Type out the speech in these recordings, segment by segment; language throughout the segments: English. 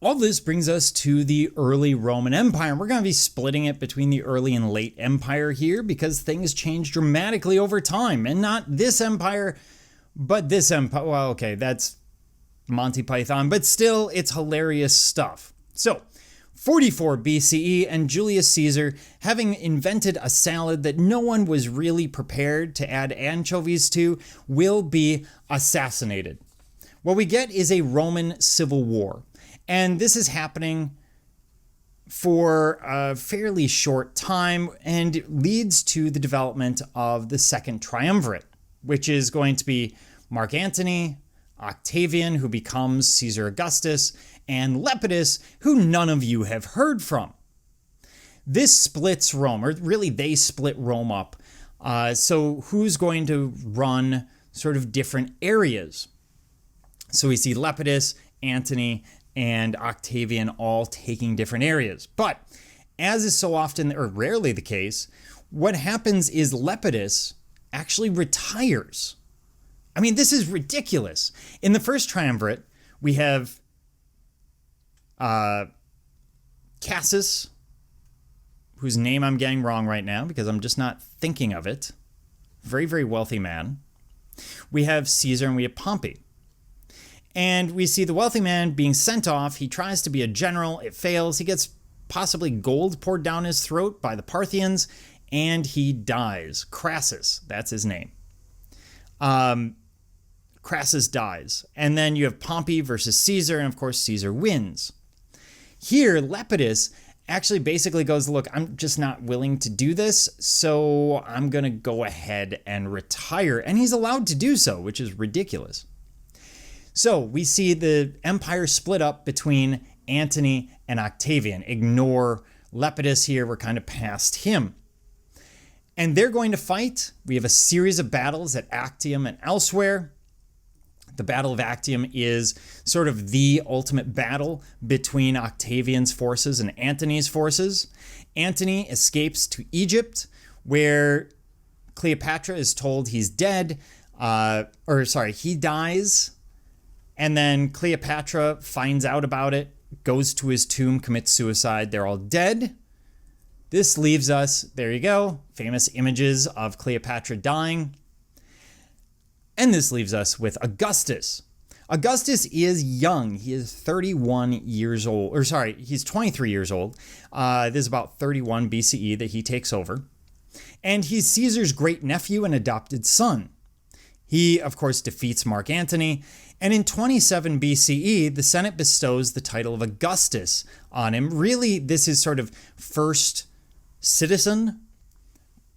All this brings us to the early Roman Empire. We're going to be splitting it between the early and late empire here because things change dramatically over time. And not this empire, but this empire. Well, okay, that's Monty Python, but still, it's hilarious stuff. So, 44 BCE, and Julius Caesar, having invented a salad that no one was really prepared to add anchovies to, will be assassinated. What we get is a Roman civil war. And this is happening for a fairly short time and leads to the development of the Second Triumvirate, which is going to be Mark Antony, Octavian, who becomes Caesar Augustus, and Lepidus, who none of you have heard from. This splits Rome, or really they split Rome up. So who's going to run sort of different areas? So we see Lepidus, Antony, and Octavian all taking different areas. But as is so often or rarely the case, what happens is Lepidus actually retires. I mean, this is ridiculous. In the first triumvirate, we have Cassius, whose name I'm getting wrong right now because I'm just not thinking of it. Very, very wealthy man. We have Caesar and we have Pompey. And we see the wealthy man being sent off. He tries to be a general. It fails. He gets possibly gold poured down his throat by the Parthians, and he dies. Crassus, that's his name. Crassus dies. And then you have Pompey versus Caesar, and of course Caesar wins. Here, Lepidus actually basically goes, look, I'm just not willing to do this, so I'm going to go ahead and retire. And he's allowed to do so, which is ridiculous. So we see the empire split up between Antony and Octavian. Ignore Lepidus here, we're kind of past him. And they're going to fight. We have a series of battles at Actium and elsewhere. The Battle of Actium is sort of the ultimate battle between Octavian's forces and Antony's forces. Antony escapes to Egypt, where Cleopatra is told he's dead. He dies. And then Cleopatra finds out about it, goes to his tomb, commits suicide. They're all dead. This leaves us, there you go, famous images of Cleopatra dying. And this leaves us with Augustus. Augustus is young. He is 31 years old. He's 23 years old. This is about 31 BCE that he takes over. And he's Caesar's great nephew and adopted son. He, of course, defeats Mark Antony. And in 27 BCE, the Senate bestows the title of Augustus on him. Really, this is sort of first citizen,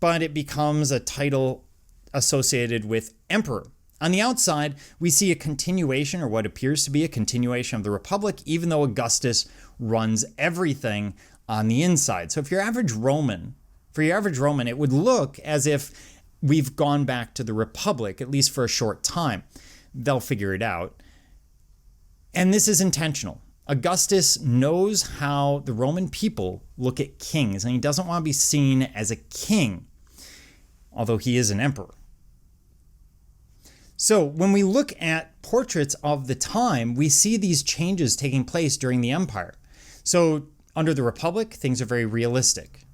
but it becomes a title associated with emperor. On the outside, we see a continuation, or what appears to be a continuation of the Republic, even though Augustus runs everything on the inside. So for your average Roman, it would look as if we've gone back to the Republic, at least for a short time. They'll figure it out. And this is intentional. Augustus knows how the Roman people look at kings, and he doesn't want to be seen as a king, although he is an emperor. So when we look at portraits of the time, we see these changes taking place during the empire. So under the Republic, things are very realistic.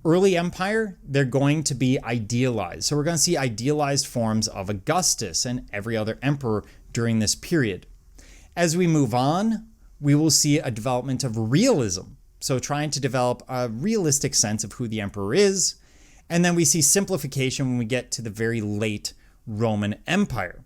Early empire, they're going to be idealized. So we're going to see idealized forms of Augustus and every other emperor during this period. As we move on, we will see a development of realism. So trying to develop a realistic sense of who the emperor is. And then we see simplification when we get to the very late Roman Empire.